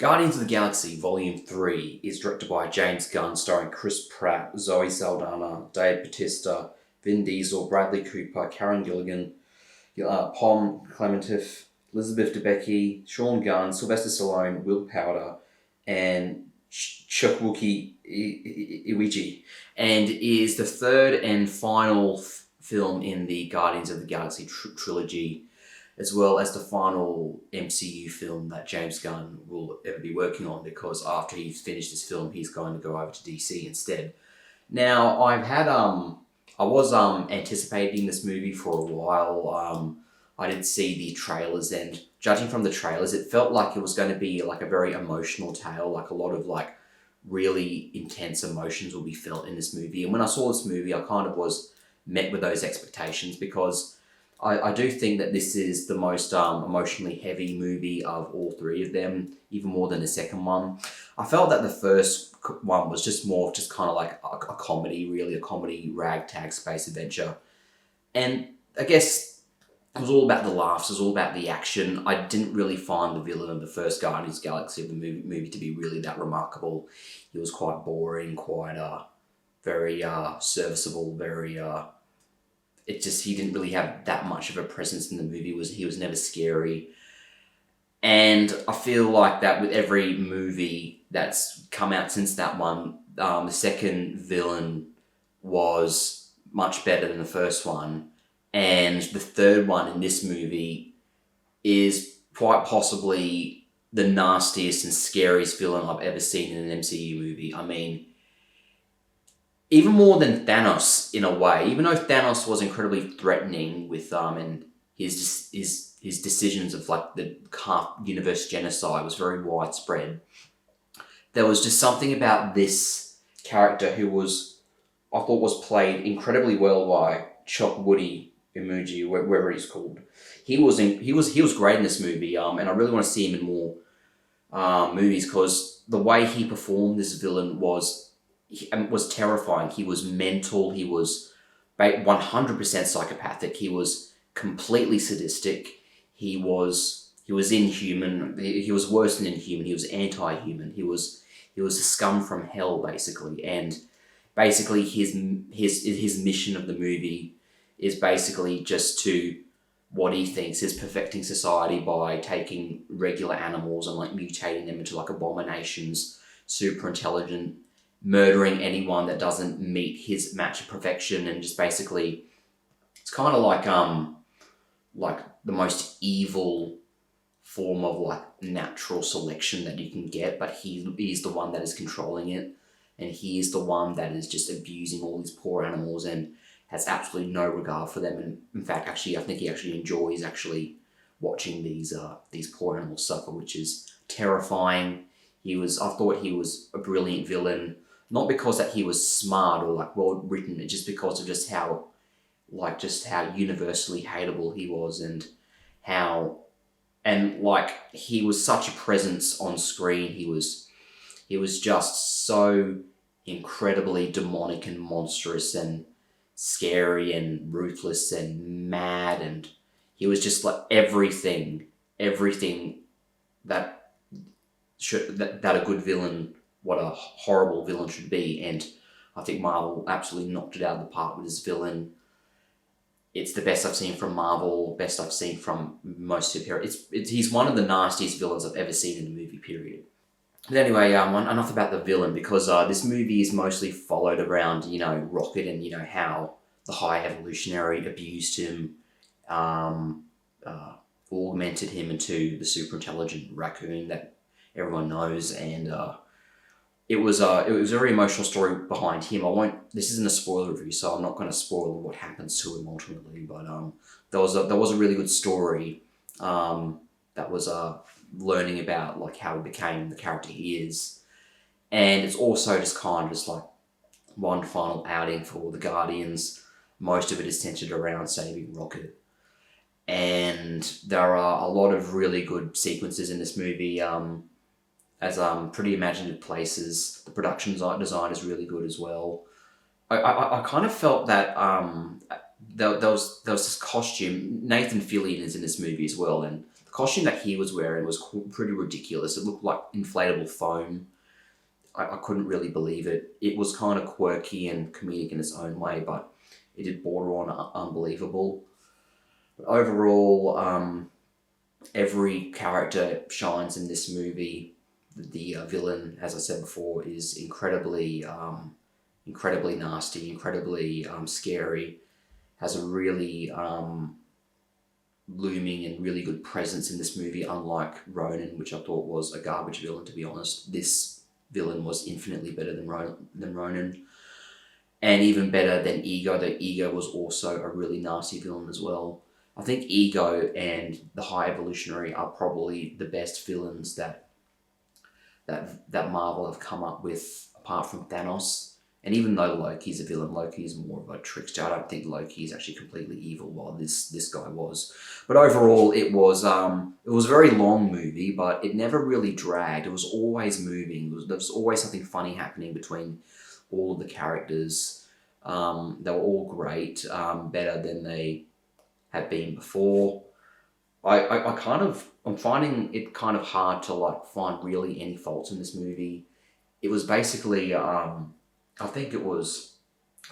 Guardians of the Galaxy Volume 3 is directed by James Gunn, starring Chris Pratt, Zoe Saldana, Dave Bautista, Vin Diesel, Bradley Cooper, Karen Gilligan, Pom Klementieff, Elizabeth Debicki, Sean Gunn, Sylvester Stallone, Will Powder, and Chukwudi Iwuji, and is the third and final film in the Guardians of the Galaxy trilogy, as well as the final MCU film that James Gunn will ever be working on, because after he's finished this film, he's going to go over to DC instead. Now, I was anticipating this movie for a while. I did see the trailers, and judging from the trailers, it felt like it was going to be like a very emotional tale, like a lot of like really intense emotions will be felt in this movie. And when I saw this movie, I kind of was met with those expectations, because I do think that this is the most emotionally heavy movie of all three of them, even more than the second one. I felt that the first one was just kind of like a comedy, really, a comedy ragtag space adventure. And I guess it was all about the laughs, it was all about the action. I didn't really find the villain of the first Guardians of the Galaxy of the movie to be really that remarkable. He was quite boring, quite very serviceable, very he didn't really have that much of a presence in the movie. He was never scary. And I feel like that with every movie that's come out since that one, the second villain was much better than the first one. And the third one in this movie is quite possibly the nastiest and scariest villain I've ever seen in an MCU movie. I mean, even more than Thanos in a way, even though Thanos was incredibly threatening with and his decisions of like the half universe genocide was very widespread. There was just something about this character who I thought was played incredibly well by Chukwudi Iwuji, whatever he's called. He was great in this movie, and I really want to see him in more movies, because the way he performed this villain was terrifying. He was mental. He was 100% psychopathic. He was completely sadistic. He was inhuman. He was worse than inhuman. He was anti-human. He was a scum from hell, basically. And basically, his mission of the movie is basically just to, what he thinks is perfecting society by taking regular animals and like mutating them into like abominations, super intelligent, murdering anyone that doesn't meet his match of perfection, and just basically, it's kind of like the most evil form of like natural selection that you can get, but he's the one that is controlling it, and he is the one that is just abusing all these poor animals and has absolutely no regard for them. And in fact, actually, I think he actually enjoys watching these poor animals suffer, which is terrifying. I thought he was a brilliant villain. Not because that he was smart or like well written, it's just because of just how universally hateable he was, and he was such a presence on screen. He was just so incredibly demonic and monstrous and scary and ruthless and mad, and he was just like everything that a good villain, what a horrible villain should be. And I think Marvel absolutely knocked it out of the park with this villain. It's the best I've seen from Marvel, best I've seen from most superheroes. He's one of the nastiest villains I've ever seen in a movie, period. But anyway, enough about the villain, because this movie is mostly followed around, Rocket, and, how the High Evolutionary abused him, augmented him into the super intelligent raccoon that everyone knows, and it was a very emotional story behind him. This isn't a spoiler review, so I'm not going to spoil what happens to him ultimately. But there was a really good story that was learning about like how he became the character he is, and it's also just kind of just like one final outing for the Guardians. Most of it is centered around saving Rocket, and there are a lot of really good sequences in this movie. As pretty imaginative places. The production design is really good as well. I kind of felt that there was this costume. Nathan Fillion is in this movie as well, and the costume that he was wearing was pretty ridiculous. It looked like inflatable foam. I couldn't really believe it. It was kind of quirky and comedic in its own way, but it did border on unbelievable. But overall, every character shines in this movie. The villain, as I said before, is incredibly nasty, incredibly scary. Has a really looming and really good presence in this movie, unlike Ronan, which I thought was a garbage villain, to be honest. This villain was infinitely better than Ronan, and even better than Ego, though Ego was also a really nasty villain as well. I think Ego and the High Evolutionary are probably the best villains that Marvel have come up with, apart from Thanos. And even though Loki's a villain, Loki is more of a trickster. I don't think Loki is actually completely evil, while this guy was. But overall, it was a very long movie, but it never really dragged. It was always moving. There was always something funny happening between all of the characters. They were all great, better than they had been before. I'm finding it kind of hard to find really any faults in this movie. It was basically I think it was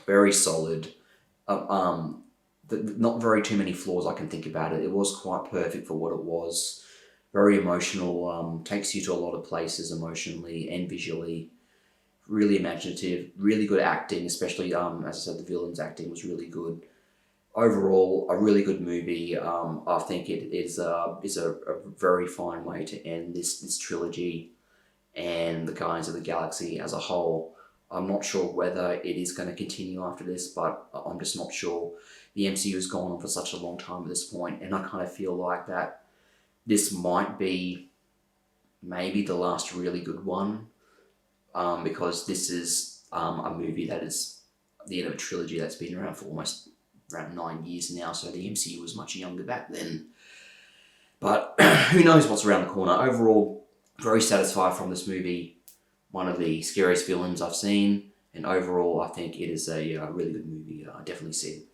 very solid. Not very too many flaws I can think about it. It was quite perfect for what it was. Very emotional. Takes you to a lot of places emotionally and visually. Really imaginative. Really good acting, especially as I said, the villain's acting was really good. Overall, a really good movie. I think it is a very fine way to end this trilogy and the Guardians of the Galaxy as a whole. I'm not sure whether it is going to continue after this, but I'm just not sure. The MCU has gone on for such a long time at this point, and I kind of feel like that this might be maybe the last really good one, because this is a movie that is the end of a trilogy that's been around for almost around 9 years now, so the MCU was much younger back then. But who knows what's around the corner. Overall, very satisfied from this movie. One of the scariest villains I've seen, and overall I think it is a really good movie. I definitely see it.